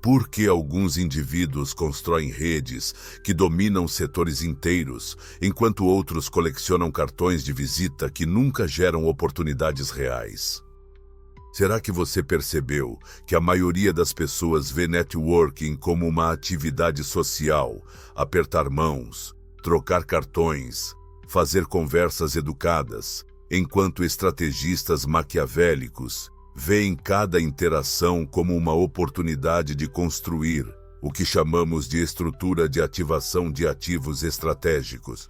Por que alguns indivíduos constroem redes que dominam setores inteiros, enquanto outros colecionam cartões de visita que nunca geram oportunidades reais? Será que você percebeu que a maioria das pessoas vê networking como uma atividade social, apertar mãos, trocar cartões, fazer conversas educadas, enquanto estrategistas maquiavélicos veem cada interação como uma oportunidade de construir o que chamamos de estrutura de ativação de ativos estratégicos?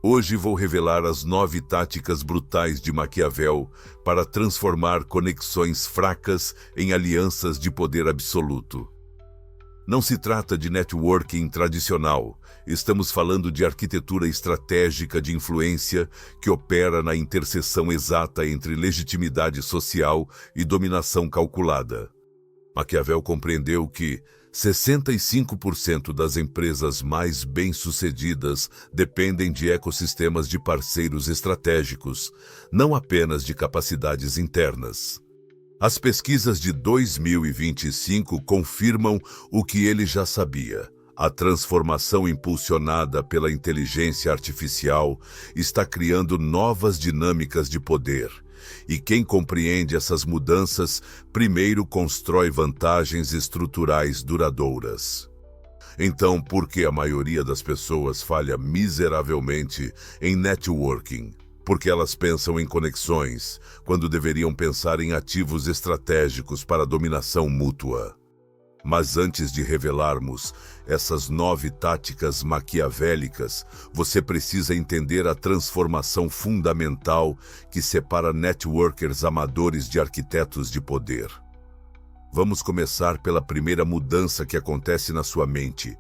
Hoje vou revelar as 9 táticas brutais de Maquiavel para transformar conexões fracas em alianças de poder absoluto. Não se trata de networking tradicional, estamos falando de arquitetura estratégica de influência que opera na interseção exata entre legitimidade social e dominação calculada. Maquiavel compreendeu que 65% das empresas mais bem-sucedidas dependem de ecossistemas de parceiros estratégicos, não apenas de capacidades internas. As pesquisas de 2025 confirmam o que ele já sabia. A transformação impulsionada pela inteligência artificial está criando novas dinâmicas de poder. E quem compreende essas mudanças, primeiro constrói vantagens estruturais duradouras. Então, por que a maioria das pessoas falha miseravelmente em networking? Porque elas pensam em conexões, quando deveriam pensar em ativos estratégicos para dominação mútua. Mas antes de revelarmos essas 9 táticas maquiavélicas, você precisa entender a transformação fundamental que separa networkers amadores de arquitetos de poder. Vamos começar pela primeira mudança que acontece na sua mente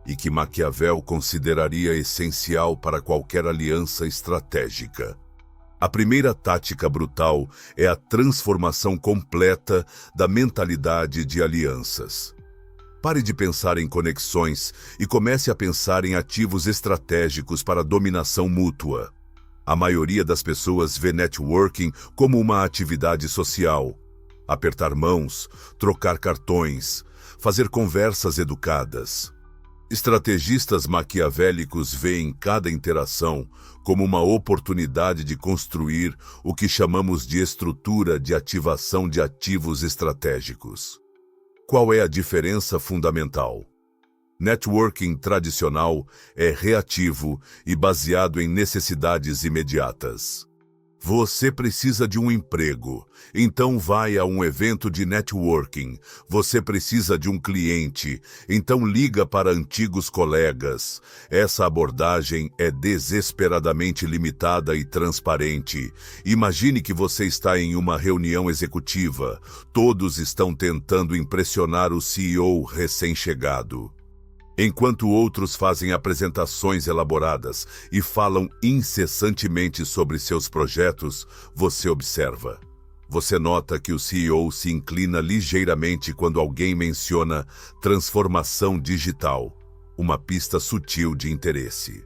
e que Maquiavel consideraria essencial para qualquer aliança estratégica. A primeira tática brutal é a transformação completa da mentalidade de alianças. Pare de pensar em conexões e comece a pensar em ativos estratégicos para dominação mútua. A maioria das pessoas vê networking como uma atividade social. Apertar mãos, trocar cartões, fazer conversas educadas. Estrategistas maquiavélicos veem cada interação como uma oportunidade de construir o que chamamos de estrutura de ativação de ativos estratégicos. Qual é a diferença fundamental? Networking tradicional é reativo e baseado em necessidades imediatas. Você precisa de um emprego, então vai a um evento de networking. Você precisa de um cliente, então liga para antigos colegas. Essa abordagem é desesperadamente limitada e transparente. Imagine que você está em uma reunião executiva. Todos estão tentando impressionar o CEO recém-chegado. Enquanto outros fazem apresentações elaboradas e falam incessantemente sobre seus projetos, você observa. Você nota que o CEO se inclina ligeiramente quando alguém menciona transformação digital, uma pista sutil de interesse.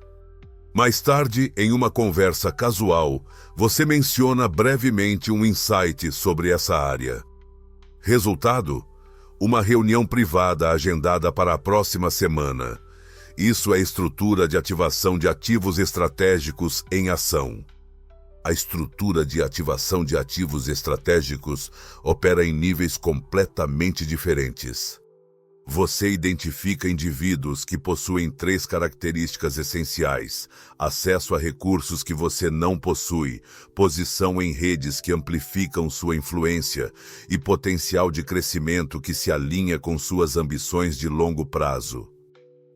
Mais tarde, em uma conversa casual, você menciona brevemente um insight sobre essa área. Resultado? Uma reunião privada agendada para a próxima semana. Isso é estrutura de ativação de ativos estratégicos em ação. A estrutura de ativação de ativos estratégicos opera em níveis completamente diferentes. Você identifica indivíduos que possuem 3 características essenciais: acesso a recursos que você não possui, posição em redes que amplificam sua influência e potencial de crescimento que se alinha com suas ambições de longo prazo.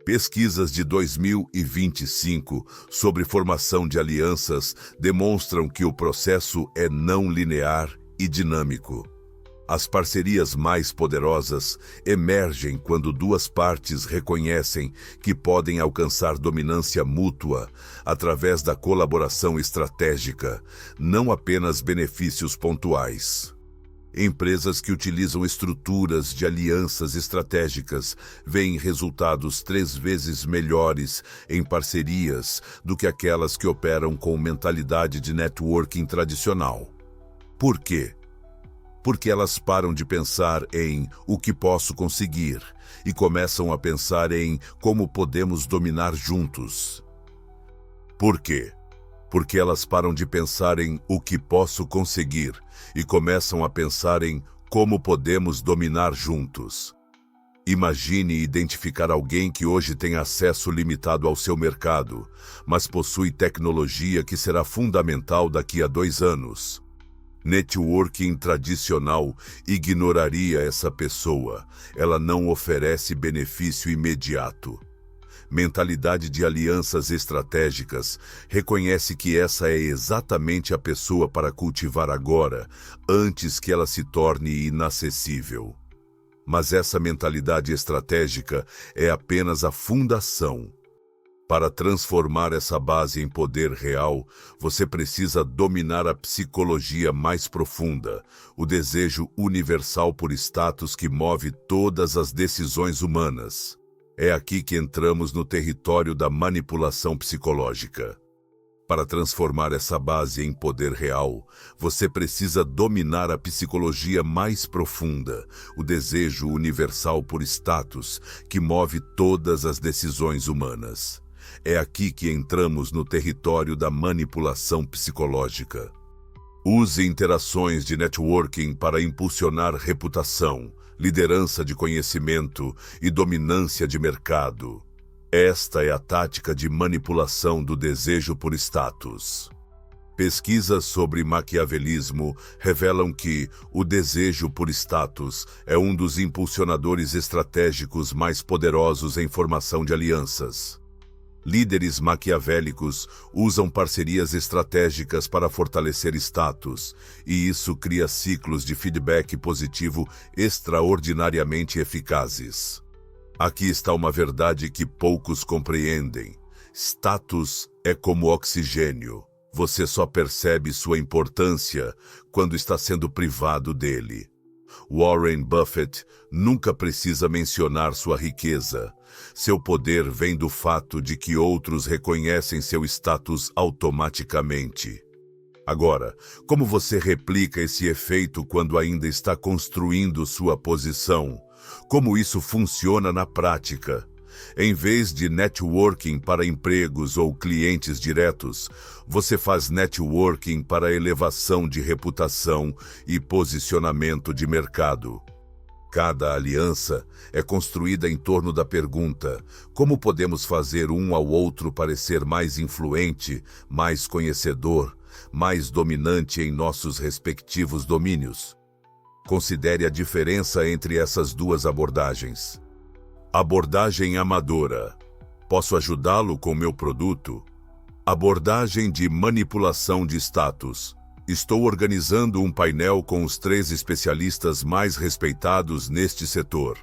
Pesquisas de 2025 sobre formação de alianças demonstram que o processo é não linear e dinâmico. As parcerias mais poderosas emergem quando 2 partes reconhecem que podem alcançar dominância mútua através da colaboração estratégica, não apenas benefícios pontuais. Empresas que utilizam estruturas de alianças estratégicas veem resultados 3 vezes melhores em parcerias do que aquelas que operam com mentalidade de networking tradicional. Por quê? Porque elas param de pensar em o que posso conseguir e começam a pensar em como podemos dominar juntos. Por quê? Porque elas param de pensar em o que posso conseguir e começam a pensar em como podemos dominar juntos. Imagine identificar alguém que hoje tem acesso limitado ao seu mercado, mas possui tecnologia que será fundamental daqui a 2 anos. Networking tradicional ignoraria essa pessoa. Ela não oferece benefício imediato. Mentalidade de alianças estratégicas reconhece que essa é exatamente a pessoa para cultivar agora, antes que ela se torne inacessível. Mas essa mentalidade estratégica é apenas a fundação. Para transformar essa base em poder real, você precisa dominar a psicologia mais profunda, o desejo universal por status que move todas as decisões humanas. É aqui que entramos no território da manipulação psicológica. Para transformar essa base em poder real, você precisa dominar a psicologia mais profunda, o desejo universal por status que move todas as decisões humanas. É aqui que entramos no território da manipulação psicológica. Use interações de networking para impulsionar reputação, liderança de conhecimento e dominância de mercado. Esta é a tática de manipulação do desejo por status. Pesquisas sobre maquiavelismo revelam que o desejo por status é um dos impulsionadores estratégicos mais poderosos em formação de alianças. Líderes maquiavélicos usam parcerias estratégicas para fortalecer status, e isso cria ciclos de feedback positivo extraordinariamente eficazes. Aqui está uma verdade que poucos compreendem. Status é como oxigênio. Você só percebe sua importância quando está sendo privado dele. Warren Buffett nunca precisa mencionar sua riqueza. Seu poder vem do fato de que outros reconhecem seu status automaticamente. Agora, como você replica esse efeito quando ainda está construindo sua posição? Como isso funciona na prática? Em vez de networking para empregos ou clientes diretos, você faz networking para elevação de reputação e posicionamento de mercado. Cada aliança é construída em torno da pergunta: como podemos fazer um ao outro parecer mais influente, mais conhecedor, mais dominante em nossos respectivos domínios? Considere a diferença entre essas duas abordagens. Abordagem amadora. Posso ajudá-lo com meu produto? Abordagem de manipulação de status. Estou organizando um painel com os 3 especialistas mais respeitados neste setor.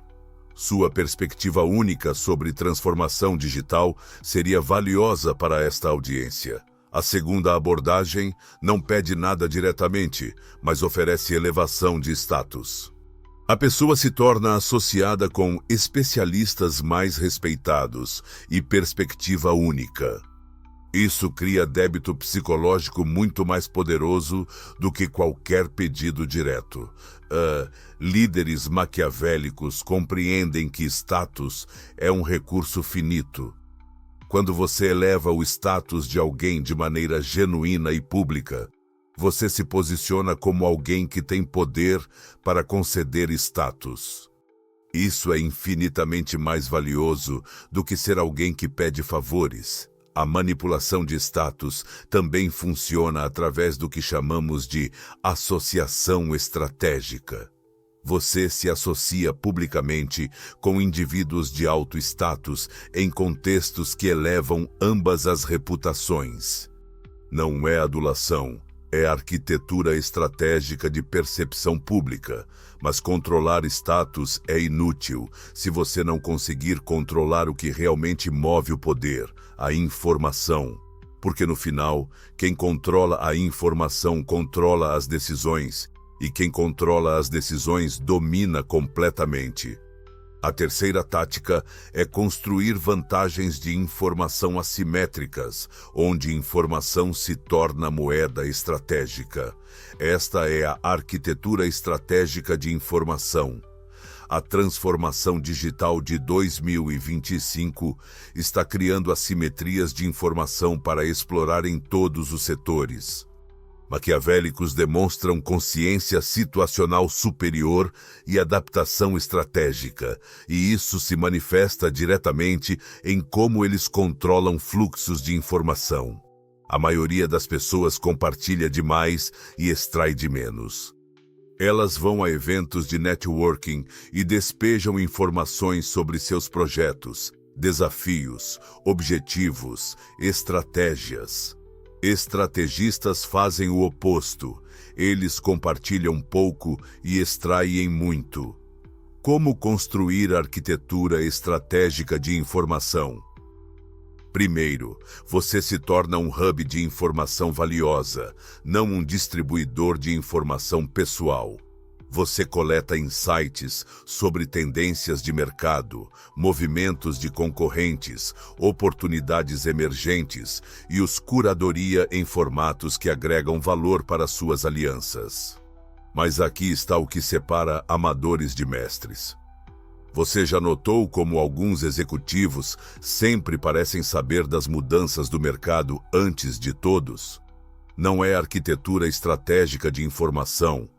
Sua perspectiva única sobre transformação digital seria valiosa para esta audiência. A segunda abordagem não pede nada diretamente, mas oferece elevação de status. A pessoa se torna associada com especialistas mais respeitados e perspectiva única. Isso cria débito psicológico muito mais poderoso do que qualquer pedido direto. Líderes maquiavélicos compreendem que status é um recurso finito. Quando você eleva o status de alguém de maneira genuína e pública, você se posiciona como alguém que tem poder para conceder status. Isso é infinitamente mais valioso do que ser alguém que pede favores. A manipulação de status também funciona através do que chamamos de associação estratégica. Você se associa publicamente com indivíduos de alto status em contextos que elevam ambas as reputações. Não é adulação, é arquitetura estratégica de percepção pública, mas controlar status é inútil se você não conseguir controlar o que realmente move o poder, a informação. Porque no final, quem controla a informação controla as decisões, e quem controla as decisões domina completamente. A terceira tática é construir vantagens de informação assimétricas, onde informação se torna moeda estratégica. Esta é a arquitetura estratégica de informação. A transformação digital de 2025 está criando assimetrias de informação para explorar em todos os setores. Maquiavélicos demonstram consciência situacional superior e adaptação estratégica, e isso se manifesta diretamente em como eles controlam fluxos de informação. A maioria das pessoas compartilha demais e extrai de menos. Elas vão a eventos de networking e despejam informações sobre seus projetos, desafios, objetivos, estratégias. Estrategistas fazem o oposto. Eles compartilham pouco e extraem muito. Como construir arquitetura estratégica de informação? Primeiro, você se torna um hub de informação valiosa, não um distribuidor de informação pessoal. Você coleta insights sobre tendências de mercado, movimentos de concorrentes, oportunidades emergentes e os curadoria em formatos que agregam valor para suas alianças. Mas aqui está o que separa amadores de mestres. Você já notou como alguns executivos sempre parecem saber das mudanças do mercado antes de todos? Não é arquitetura estratégica de informação.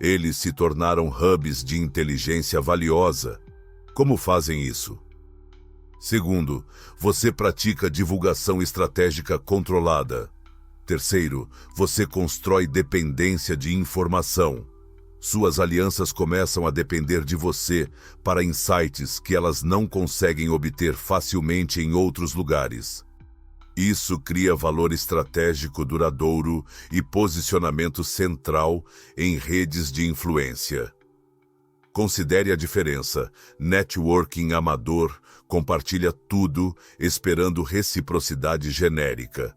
Eles se tornaram hubs de inteligência valiosa. Como fazem isso? Segundo, você pratica divulgação estratégica controlada. Terceiro, você constrói dependência de informação. Suas alianças começam a depender de você para insights que elas não conseguem obter facilmente em outros lugares. Isso cria valor estratégico duradouro e posicionamento central em redes de influência. Considere a diferença. Networking amador compartilha tudo esperando reciprocidade genérica.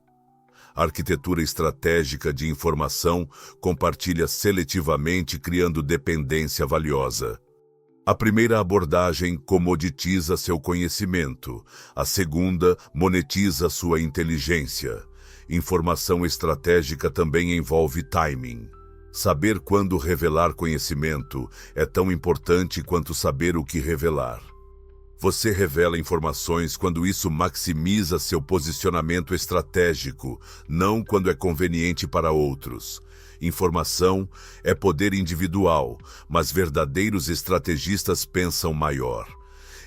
Arquitetura estratégica de informação compartilha seletivamente, criando dependência valiosa. A primeira abordagem comoditiza seu conhecimento. A segunda monetiza sua inteligência. Informação estratégica também envolve timing. Saber quando revelar conhecimento é tão importante quanto saber o que revelar. Você revela informações quando isso maximiza seu posicionamento estratégico, não quando é conveniente para outros. Informação é poder individual, mas verdadeiros estrategistas pensam maior.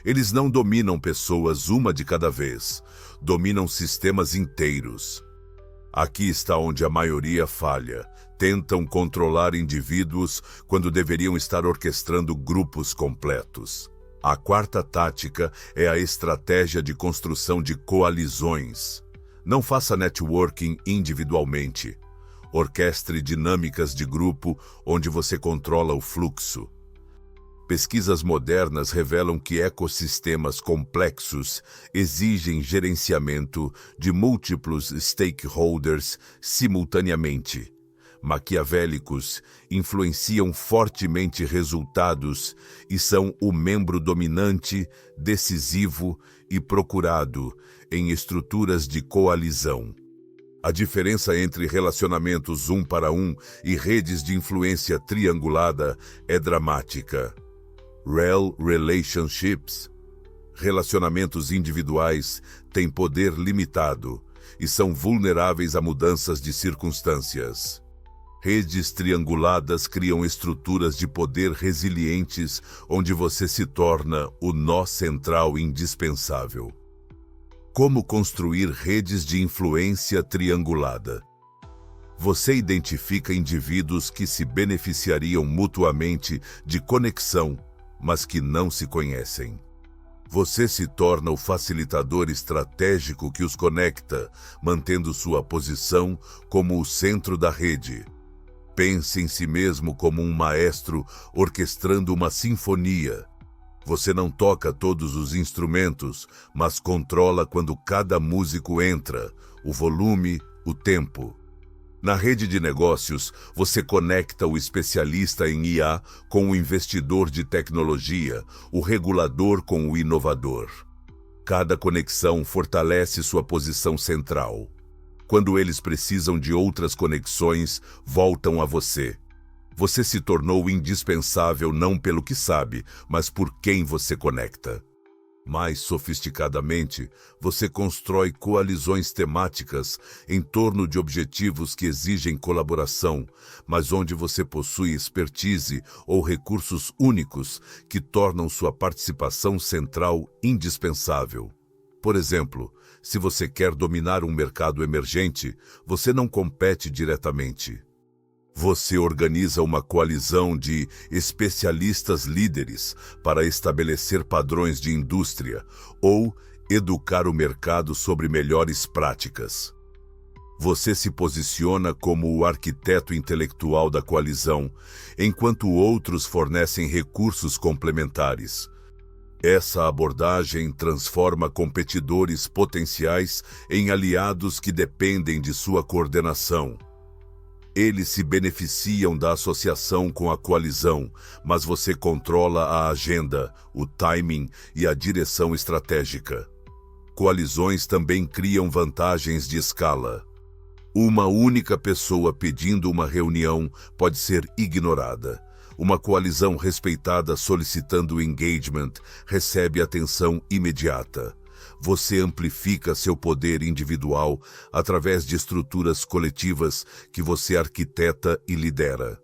Eles não dominam pessoas uma de cada vez, dominam sistemas inteiros. Aqui está onde a maioria falha. Tentam controlar indivíduos quando deveriam estar orquestrando grupos completos. A quarta tática é a estratégia de construção de coalizões. Não faça networking individualmente. Orquestre dinâmicas de grupo onde você controla o fluxo. Pesquisas modernas revelam que ecossistemas complexos exigem gerenciamento de múltiplos stakeholders simultaneamente. Maquiavélicos influenciam fortemente resultados e são o membro dominante, decisivo e procurado em estruturas de coalizão. A diferença entre relacionamentos um para um e redes de influência triangulada é dramática. Real relationships, relacionamentos individuais, têm poder limitado e são vulneráveis a mudanças de circunstâncias. Redes trianguladas criam estruturas de poder resilientes, onde você se torna o nó central indispensável. Como construir redes de influência triangulada? Você identifica indivíduos que se beneficiariam mutuamente de conexão, mas que não se conhecem. Você se torna o facilitador estratégico que os conecta, mantendo sua posição como o centro da rede. Pense em si mesmo como um maestro orquestrando uma sinfonia. Você não toca todos os instrumentos, mas controla quando cada músico entra, o volume, o tempo. Na rede de negócios, você conecta o especialista em IA com o investidor de tecnologia, o regulador com o inovador. Cada conexão fortalece sua posição central. Quando eles precisam de outras conexões, voltam a você. Você se tornou indispensável não pelo que sabe, mas por quem você conecta. Mais sofisticadamente, você constrói coalizões temáticas em torno de objetivos que exigem colaboração, mas onde você possui expertise ou recursos únicos que tornam sua participação central indispensável. Por exemplo, se você quer dominar um mercado emergente, você não compete diretamente. Você organiza uma coalizão de especialistas líderes para estabelecer padrões de indústria ou educar o mercado sobre melhores práticas. Você se posiciona como o arquiteto intelectual da coalizão, enquanto outros fornecem recursos complementares. Essa abordagem transforma competidores potenciais em aliados que dependem de sua coordenação. Eles se beneficiam da associação com a coalizão, mas você controla a agenda, o timing e a direção estratégica. Coalizões também criam vantagens de escala. Uma única pessoa pedindo uma reunião pode ser ignorada. Uma coalizão respeitada solicitando engagement recebe atenção imediata. Você amplifica seu poder individual através de estruturas coletivas que você arquiteta e lidera.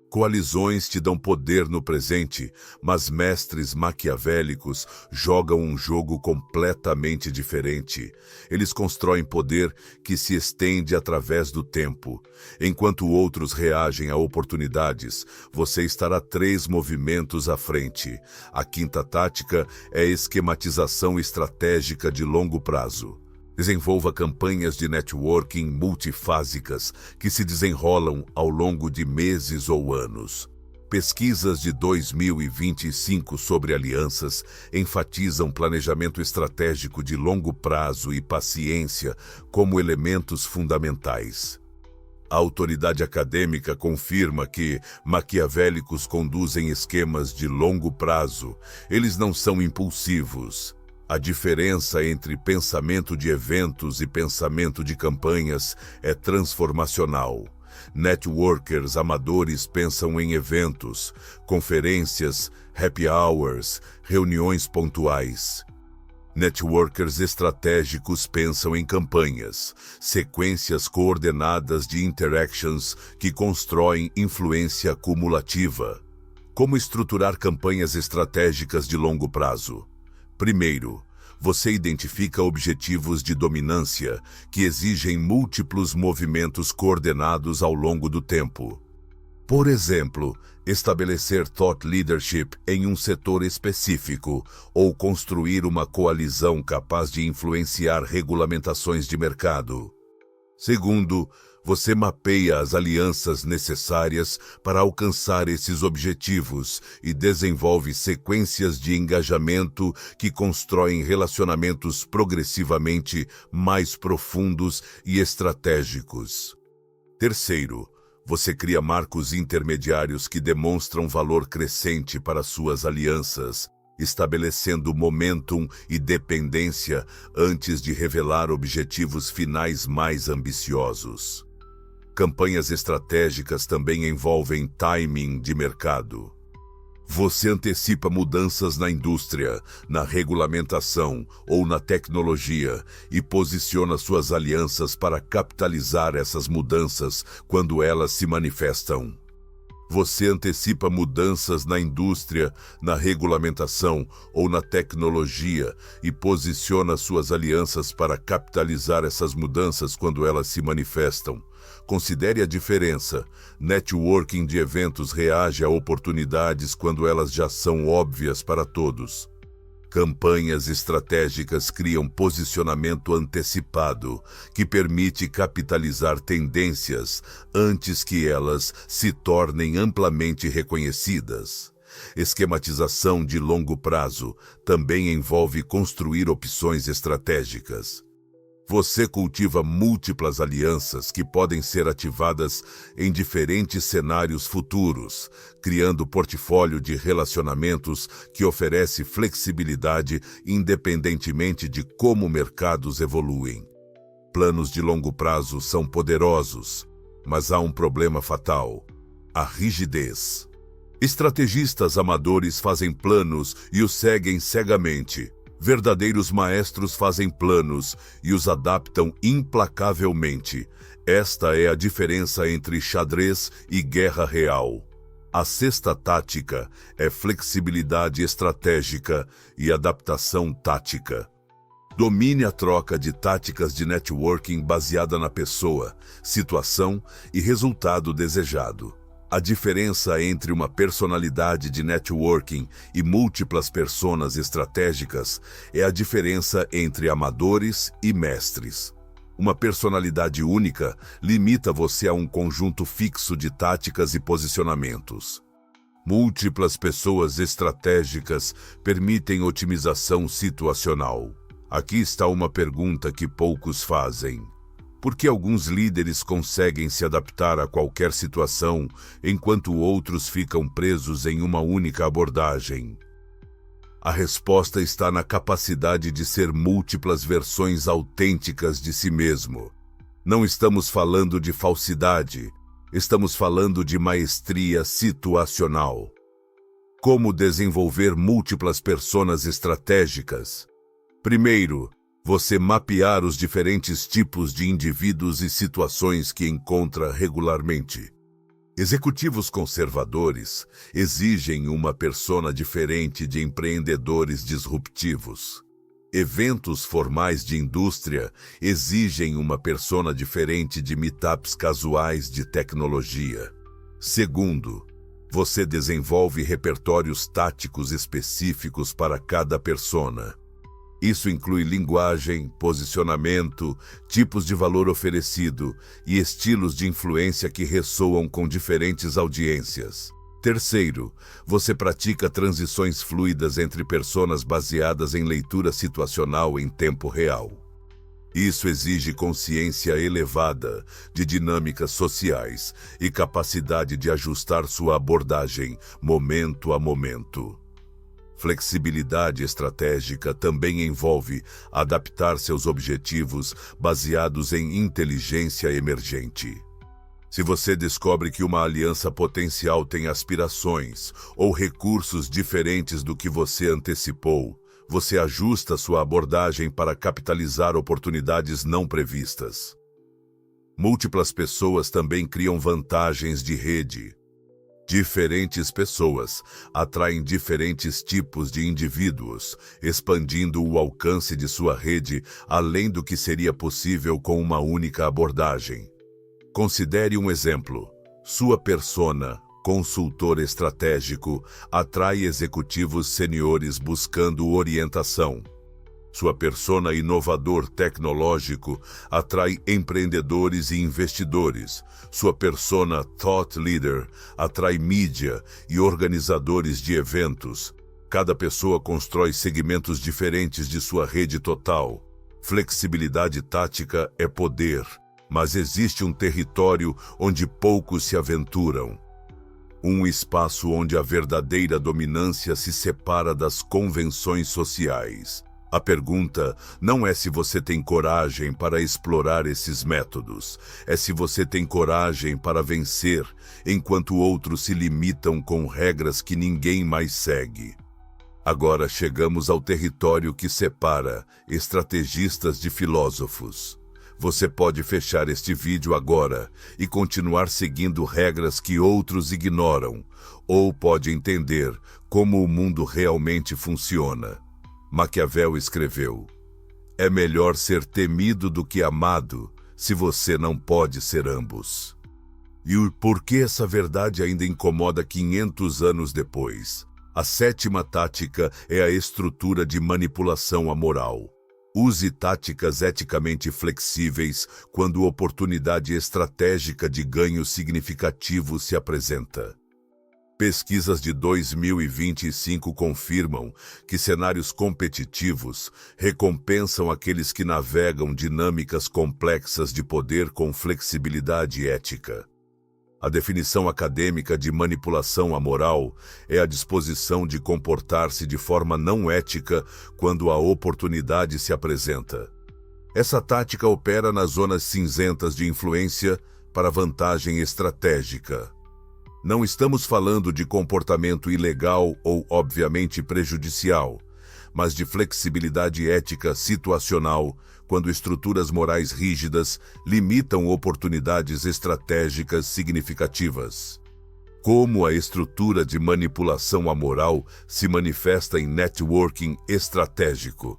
Coalizões te dão poder no presente, mas mestres maquiavélicos jogam um jogo completamente diferente. Eles constroem poder que se estende através do tempo. Enquanto outros reagem a oportunidades, você estará 3 movimentos à frente. A quinta tática é esquematização estratégica de longo prazo. Desenvolva campanhas de networking multifásicas que se desenrolam ao longo de meses ou anos. Pesquisas de 2025 sobre alianças enfatizam planejamento estratégico de longo prazo e paciência como elementos fundamentais. A autoridade acadêmica confirma que maquiavélicos conduzem esquemas de longo prazo. Eles não são impulsivos. A diferença entre pensamento de eventos e pensamento de campanhas é transformacional. Networkers amadores pensam em eventos, conferências, happy hours, reuniões pontuais. Networkers estratégicos pensam em campanhas, sequências coordenadas de interactions que constroem influência cumulativa. Como estruturar campanhas estratégicas de longo prazo? Primeiro, você identifica objetivos de dominância que exigem múltiplos movimentos coordenados ao longo do tempo. Por exemplo, estabelecer thought leadership em um setor específico ou construir uma coalizão capaz de influenciar regulamentações de mercado. Segundo, você mapeia as alianças necessárias para alcançar esses objetivos e desenvolve sequências de engajamento que constroem relacionamentos progressivamente mais profundos e estratégicos. Terceiro, você cria marcos intermediários que demonstram valor crescente para suas alianças, estabelecendo momentum e dependência antes de revelar objetivos finais mais ambiciosos. Campanhas estratégicas também envolvem timing de mercado. Você antecipa mudanças na indústria, na regulamentação ou na tecnologia e posiciona suas alianças para capitalizar essas mudanças quando elas se manifestam. Você antecipa mudanças na indústria, na regulamentação ou na tecnologia e posiciona suas alianças para capitalizar essas mudanças quando elas se manifestam. Considere a diferença. Networking de eventos reage a oportunidades quando elas já são óbvias para todos. Campanhas estratégicas criam posicionamento antecipado, que permite capitalizar tendências antes que elas se tornem amplamente reconhecidas. Esquematização de longo prazo também envolve construir opções estratégicas. Você cultiva múltiplas alianças que podem ser ativadas em diferentes cenários futuros, criando portfólio de relacionamentos que oferece flexibilidade independentemente de como mercados evoluem. Planos de longo prazo são poderosos, mas há um problema fatal: a rigidez. Estrategistas amadores fazem planos e os seguem cegamente. Verdadeiros maestros fazem planos e os adaptam implacavelmente. Esta é a diferença entre xadrez e guerra real. A sexta tática é flexibilidade estratégica e adaptação tática. Domine a troca de táticas de networking baseada na pessoa, situação e resultado desejado. A diferença entre uma personalidade de networking e múltiplas personas estratégicas é a diferença entre amadores e mestres. Uma personalidade única limita você a um conjunto fixo de táticas e posicionamentos. Múltiplas pessoas estratégicas permitem otimização situacional. Aqui está uma pergunta que poucos fazem. Por que alguns líderes conseguem se adaptar a qualquer situação, enquanto outros ficam presos em uma única abordagem? A resposta está na capacidade de ser múltiplas versões autênticas de si mesmo. Não estamos falando de falsidade, estamos falando de maestria situacional. Como desenvolver múltiplas personas estratégicas? Primeiro, você mapear os diferentes tipos de indivíduos e situações que encontra regularmente. Executivos conservadores exigem uma persona diferente de empreendedores disruptivos. Eventos formais de indústria exigem uma persona diferente de meetups casuais de tecnologia. Segundo, você desenvolve repertórios táticos específicos para cada persona. Isso inclui linguagem, posicionamento, tipos de valor oferecido e estilos de influência que ressoam com diferentes audiências. Terceiro, você pratica transições fluidas entre personas baseadas em leitura situacional em tempo real. Isso exige consciência elevada de dinâmicas sociais e capacidade de ajustar sua abordagem momento a momento. Flexibilidade estratégica também envolve adaptar seus objetivos baseados em inteligência emergente. Se você descobre que uma aliança potencial tem aspirações ou recursos diferentes do que você antecipou, você ajusta sua abordagem para capitalizar oportunidades não previstas. Múltiplas pessoas também criam vantagens de rede. Diferentes pessoas atraem diferentes tipos de indivíduos, expandindo o alcance de sua rede além do que seria possível com uma única abordagem. Considere um exemplo. Sua persona, consultor estratégico, atrai executivos seniores buscando orientação. Sua persona inovador tecnológico atrai empreendedores e investidores. Sua persona thought leader atrai mídia e organizadores de eventos. Cada pessoa constrói segmentos diferentes de sua rede total. Flexibilidade tática é poder, mas existe um território onde poucos se aventuram. Um espaço onde a verdadeira dominância se separa das convenções sociais. A pergunta não é se você tem coragem para explorar esses métodos, é se você tem coragem para vencer, enquanto outros se limitam com regras que ninguém mais segue. Agora chegamos ao território que separa estrategistas de filósofos. Você pode fechar este vídeo agora e continuar seguindo regras que outros ignoram, ou pode entender como o mundo realmente funciona. Maquiavel escreveu: é melhor ser temido do que amado, se você não pode ser ambos. E o porquê essa verdade ainda incomoda 500 anos depois? A sétima tática é a estrutura de manipulação amoral. Use táticas eticamente flexíveis quando oportunidade estratégica de ganho significativo se apresenta. Pesquisas de 2025 confirmam que cenários competitivos recompensam aqueles que navegam dinâmicas complexas de poder com flexibilidade ética. A definição acadêmica de manipulação amoral é a disposição de comportar-se de forma não ética quando a oportunidade se apresenta. Essa tática opera nas zonas cinzentas de influência para vantagem estratégica. Não estamos falando de comportamento ilegal ou obviamente prejudicial, mas de flexibilidade ética situacional, quando estruturas morais rígidas limitam oportunidades estratégicas significativas. Como a estrutura de manipulação amoral se manifesta em networking estratégico?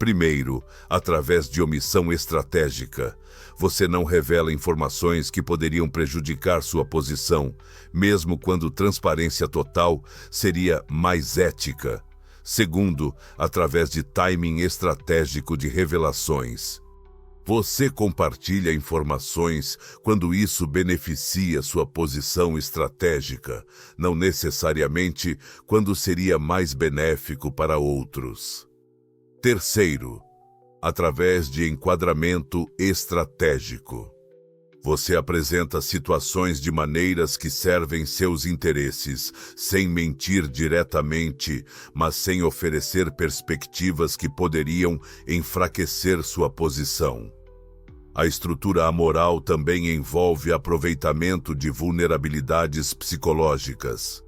Primeiro, através de omissão estratégica. Você não revela informações que poderiam prejudicar sua posição, mesmo quando transparência total seria mais ética. Segundo, através de timing estratégico de revelações. Você compartilha informações quando isso beneficia sua posição estratégica, não necessariamente quando seria mais benéfico para outros. Terceiro, através de enquadramento estratégico. Você apresenta situações de maneiras que servem seus interesses, sem mentir diretamente, mas sem oferecer perspectivas que poderiam enfraquecer sua posição. A estrutura amoral também envolve aproveitamento de vulnerabilidades psicológicas.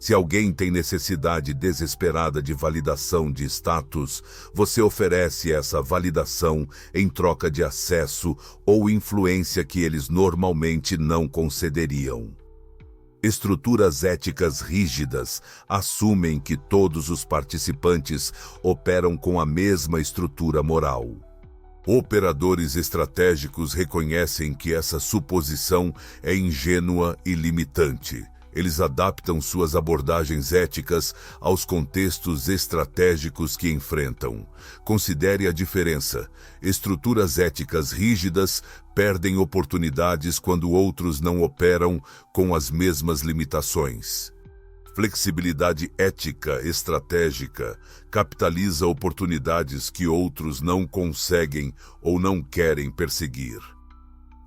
Se alguém tem necessidade desesperada de validação de status, você oferece essa validação em troca de acesso ou influência que eles normalmente não concederiam. Estruturas éticas rígidas assumem que todos os participantes operam com a mesma estrutura moral. Operadores estratégicos reconhecem que essa suposição é ingênua e limitante. Eles adaptam suas abordagens éticas aos contextos estratégicos que enfrentam. Considere a diferença. Estruturas éticas rígidas perdem oportunidades quando outros não operam com as mesmas limitações. Flexibilidade ética estratégica capitaliza oportunidades que outros não conseguem ou não querem perseguir.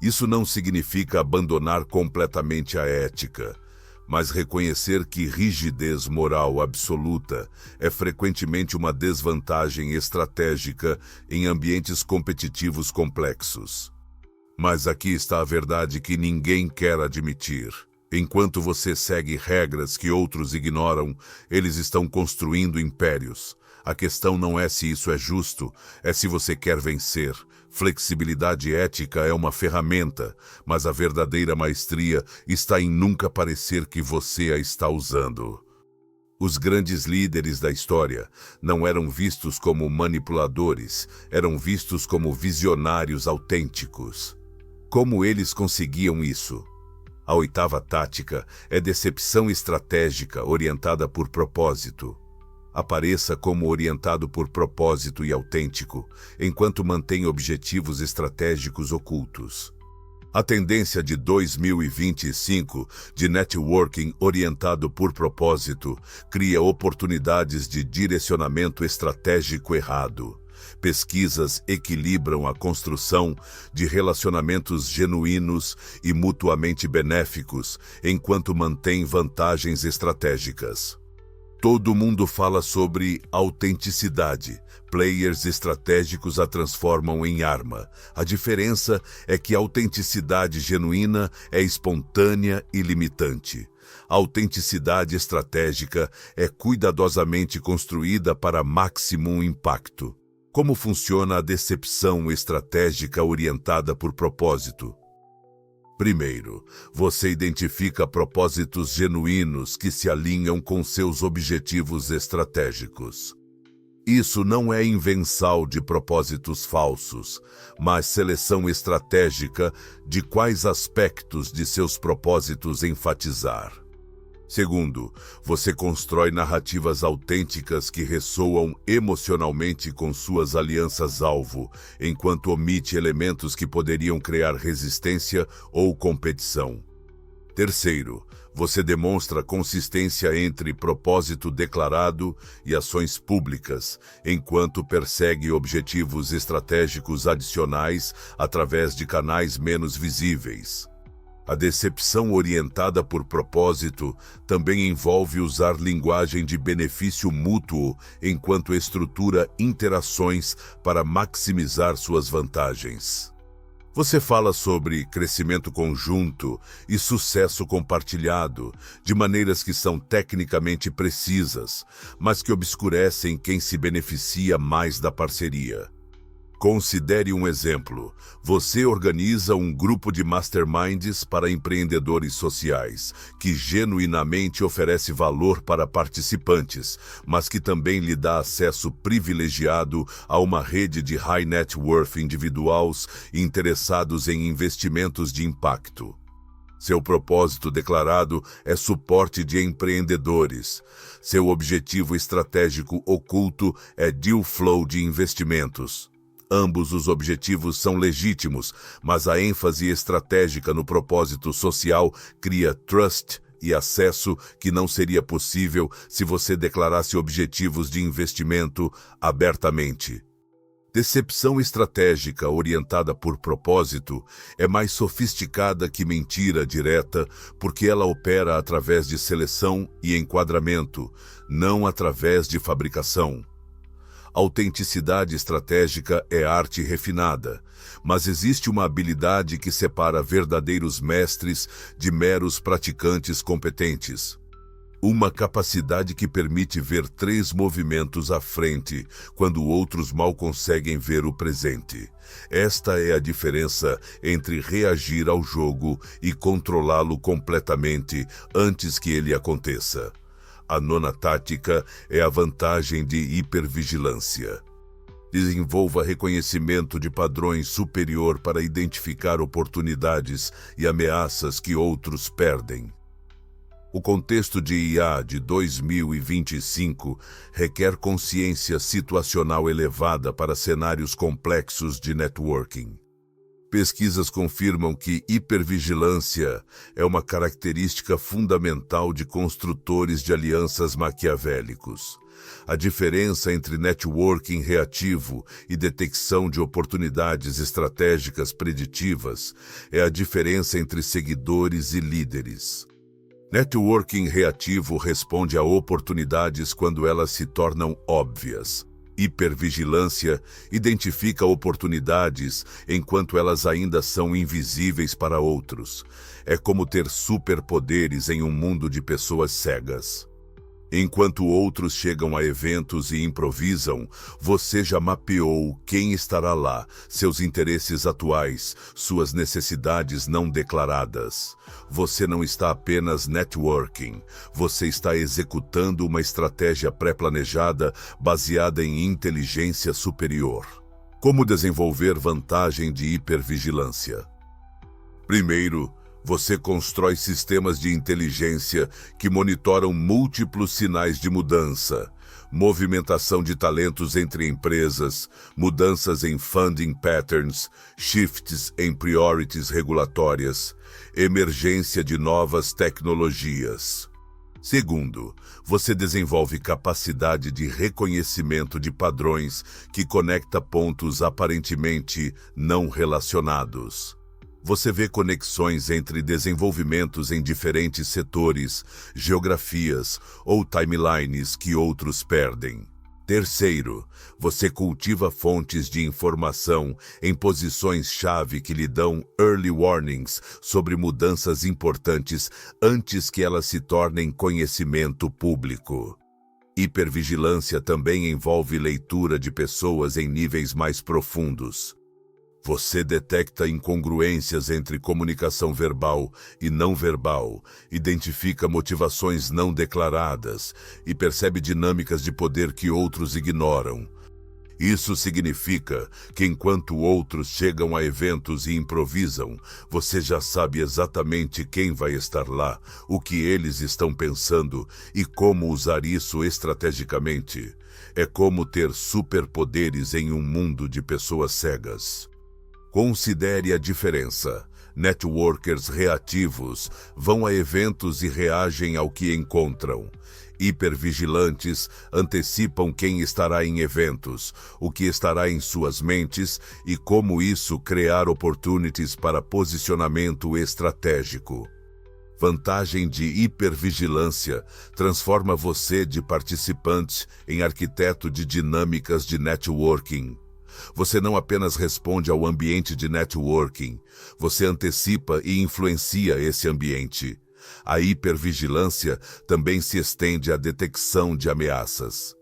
Isso não significa abandonar completamente a ética, mas reconhecer que rigidez moral absoluta é frequentemente uma desvantagem estratégica em ambientes competitivos complexos. Mas aqui está a verdade que ninguém quer admitir. Enquanto você segue regras que outros ignoram, eles estão construindo impérios. A questão não é se isso é justo, é se você quer vencer. Flexibilidade ética é uma ferramenta, mas a verdadeira maestria está em nunca parecer que você a está usando. Os grandes líderes da história não eram vistos como manipuladores, eram vistos como visionários autênticos. Como eles conseguiam isso? A oitava tática é decepção estratégica orientada por propósito. Apareça como orientado por propósito e autêntico, enquanto mantém objetivos estratégicos ocultos. A tendência de 2025 de networking orientado por propósito cria oportunidades de direcionamento estratégico errado. Pesquisas equilibram a construção de relacionamentos genuínos e mutuamente benéficos, enquanto mantém vantagens estratégicas. Todo mundo fala sobre autenticidade. Players estratégicos a transformam em arma. A diferença é que a autenticidade genuína é espontânea e limitante. A autenticidade estratégica é cuidadosamente construída para máximo impacto. Como funciona a decepção estratégica orientada por propósito? Primeiro, você identifica propósitos genuínos que se alinham com seus objetivos estratégicos. Isso não é invenção de propósitos falsos, mas seleção estratégica de quais aspectos de seus propósitos enfatizar. Segundo, você constrói narrativas autênticas que ressoam emocionalmente com suas alianças-alvo, enquanto omite elementos que poderiam criar resistência ou competição. Terceiro, Você demonstra consistência entre propósito declarado e ações públicas, enquanto persegue objetivos estratégicos adicionais através de canais menos visíveis. A decepção orientada por propósito também envolve usar linguagem de benefício mútuo enquanto estrutura interações para maximizar suas vantagens. Você fala sobre crescimento conjunto e sucesso compartilhado de maneiras que são tecnicamente precisas, mas que obscurecem quem se beneficia mais da parceria. Considere um exemplo. Você organiza um grupo de masterminds para empreendedores sociais, que genuinamente oferece valor para participantes, mas que também lhe dá acesso privilegiado a uma rede de high net worth individuais interessados em investimentos de impacto. Seu propósito declarado é suporte de empreendedores. Seu objetivo estratégico oculto é deal flow de investimentos. Ambos os objetivos são legítimos, mas a ênfase estratégica no propósito social cria trust e acesso que não seria possível se você declarasse objetivos de investimento abertamente. Decepção estratégica orientada por propósito é mais sofisticada que mentira direta, porque ela opera através de seleção e enquadramento, não através de fabricação. Autenticidade estratégica é arte refinada, mas existe uma habilidade que separa verdadeiros mestres de meros praticantes competentes. Uma capacidade que permite ver 3 movimentos à frente, quando outros mal conseguem ver o presente. Esta é a diferença entre reagir ao jogo e controlá-lo completamente antes que ele aconteça. A nona tática é a vantagem de hipervigilância. Desenvolva reconhecimento de padrões superior para identificar oportunidades e ameaças que outros perdem. O contexto de IA de 2025 requer consciência situacional elevada para cenários complexos de networking. Pesquisas confirmam que hipervigilância é uma característica fundamental de construtores de alianças maquiavélicos. A diferença entre networking reativo e detecção de oportunidades estratégicas preditivas é a diferença entre seguidores e líderes. Networking reativo responde a oportunidades quando elas se tornam óbvias. Hipervigilância identifica oportunidades enquanto elas ainda são invisíveis para outros. É como ter superpoderes em um mundo de pessoas cegas. Enquanto outros chegam a eventos e improvisam, você já mapeou quem estará lá, seus interesses atuais, suas necessidades não declaradas. Você não está apenas networking, você está executando uma estratégia pré-planejada baseada em inteligência superior. Como desenvolver vantagem de hipervigilância? Primeiro, você constrói sistemas de inteligência que monitoram múltiplos sinais de mudança, movimentação de talentos entre empresas, mudanças em funding patterns, shifts em priorities regulatórias, emergência de novas tecnologias. Segundo, você desenvolve capacidade de reconhecimento de padrões que conecta pontos aparentemente não relacionados. Você vê conexões entre desenvolvimentos em diferentes setores, geografias ou timelines que outros perdem. Terceiro, você cultiva fontes de informação em posições-chave que lhe dão early warnings sobre mudanças importantes antes que elas se tornem conhecimento público. Hipervigilância também envolve leitura de pessoas em níveis mais profundos. Você detecta incongruências entre comunicação verbal e não verbal, identifica motivações não declaradas e percebe dinâmicas de poder que outros ignoram. Isso significa que enquanto outros chegam a eventos e improvisam, você já sabe exatamente quem vai estar lá, o que eles estão pensando e como usar isso estrategicamente. É como ter superpoderes em um mundo de pessoas cegas. Considere a diferença. Networkers reativos vão a eventos e reagem ao que encontram. Hipervigilantes antecipam quem estará em eventos, o que estará em suas mentes e como isso criar opportunities para posicionamento estratégico. Vantagem de hipervigilância transforma você de participante em arquiteto de dinâmicas de networking. Você não apenas responde ao ambiente de networking, você antecipa e influencia esse ambiente. A hipervigilância também se estende à detecção de ameaças.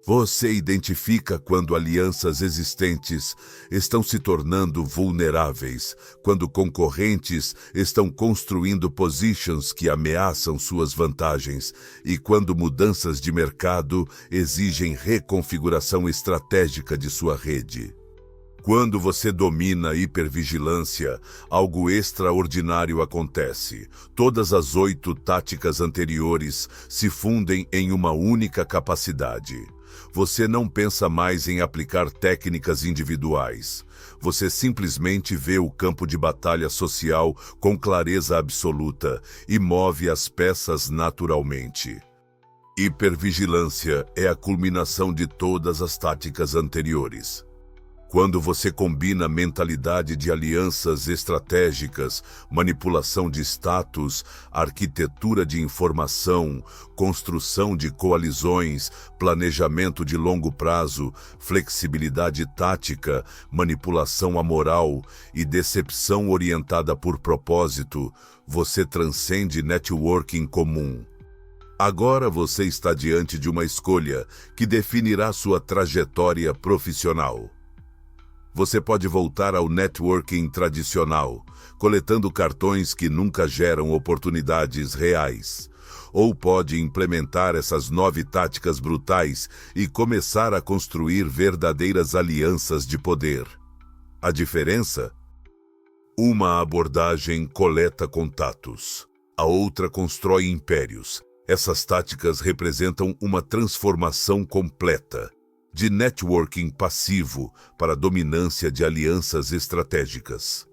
Você identifica quando alianças existentes estão se tornando vulneráveis, quando concorrentes estão construindo positions que ameaçam suas vantagens e quando mudanças de mercado exigem reconfiguração estratégica de sua rede. Quando você domina a hipervigilância, algo extraordinário acontece. Todas as 8 táticas anteriores se fundem em uma única capacidade. Você não pensa mais em aplicar técnicas individuais. Você simplesmente vê o campo de batalha social com clareza absoluta e move as peças naturalmente. Hipervigilância é a culminação de todas as táticas anteriores. Quando você combina mentalidade de alianças estratégicas, manipulação de status, arquitetura de informação, construção de coalizões, planejamento de longo prazo, flexibilidade tática, manipulação amoral e decepção orientada por propósito, você transcende networking comum. Agora você está diante de uma escolha que definirá sua trajetória profissional. Você pode voltar ao networking tradicional, coletando cartões que nunca geram oportunidades reais. Ou pode implementar essas 9 táticas brutais e começar a construir verdadeiras alianças de poder. A diferença? Uma abordagem coleta contatos. A outra constrói impérios. Essas táticas representam uma transformação completa. De networking passivo para dominância de alianças estratégicas.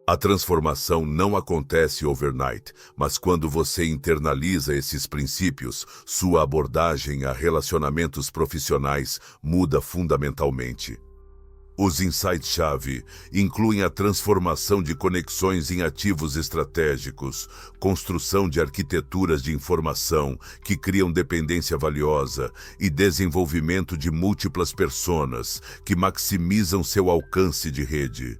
A transformação não acontece overnight, mas quando você internaliza esses princípios, sua abordagem a relacionamentos profissionais muda fundamentalmente. Os insights-chave incluem a transformação de conexões em ativos estratégicos, construção de arquiteturas de informação que criam dependência valiosa e desenvolvimento de múltiplas personas que maximizam seu alcance de rede.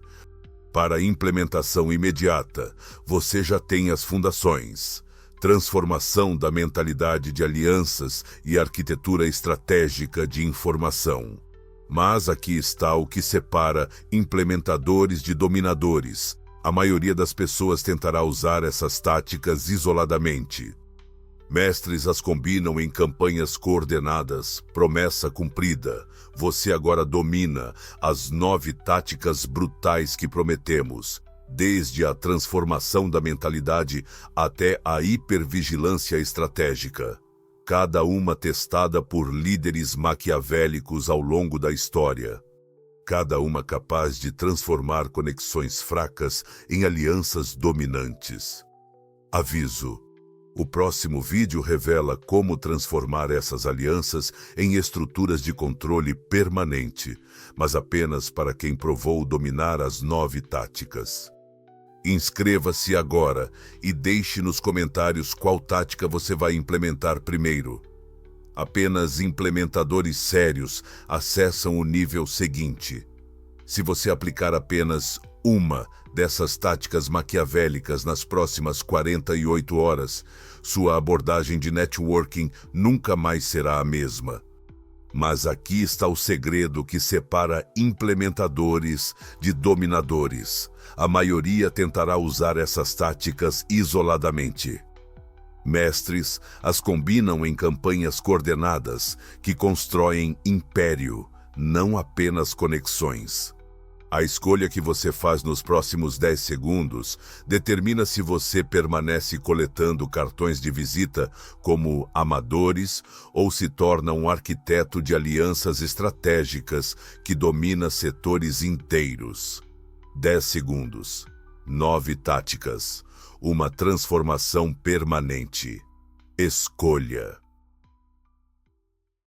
Para a implementação imediata, você já tem as fundações. Transformação da mentalidade de alianças e arquitetura estratégica de informação. Mas aqui está o que separa implementadores de dominadores. A maioria das pessoas tentará usar essas táticas isoladamente. Mestres as combinam em campanhas coordenadas, promessa cumprida. Você agora domina as 9 táticas brutais que prometemos, desde a transformação da mentalidade até a hipervigilância estratégica. Cada uma testada por líderes maquiavélicos ao longo da história. Cada uma capaz de transformar conexões fracas em alianças dominantes. Aviso: o próximo vídeo revela como transformar essas alianças em estruturas de controle permanente, mas apenas para quem provou dominar as 9 táticas. Inscreva-se agora e deixe nos comentários qual tática você vai implementar primeiro. Apenas implementadores sérios acessam o nível seguinte. Se você aplicar apenas uma dessas táticas maquiavélicas nas próximas 48 horas, sua abordagem de networking nunca mais será a mesma. Mas aqui está o segredo que separa implementadores de dominadores. A maioria tentará usar essas táticas isoladamente. Mestres as combinam em campanhas coordenadas que constroem império, não apenas conexões. A escolha que você faz nos próximos 10 segundos determina se você permanece coletando cartões de visita como amadores ou se torna um arquiteto de alianças estratégicas que domina setores inteiros. 10 segundos. 9 táticas. Uma transformação permanente. Escolha.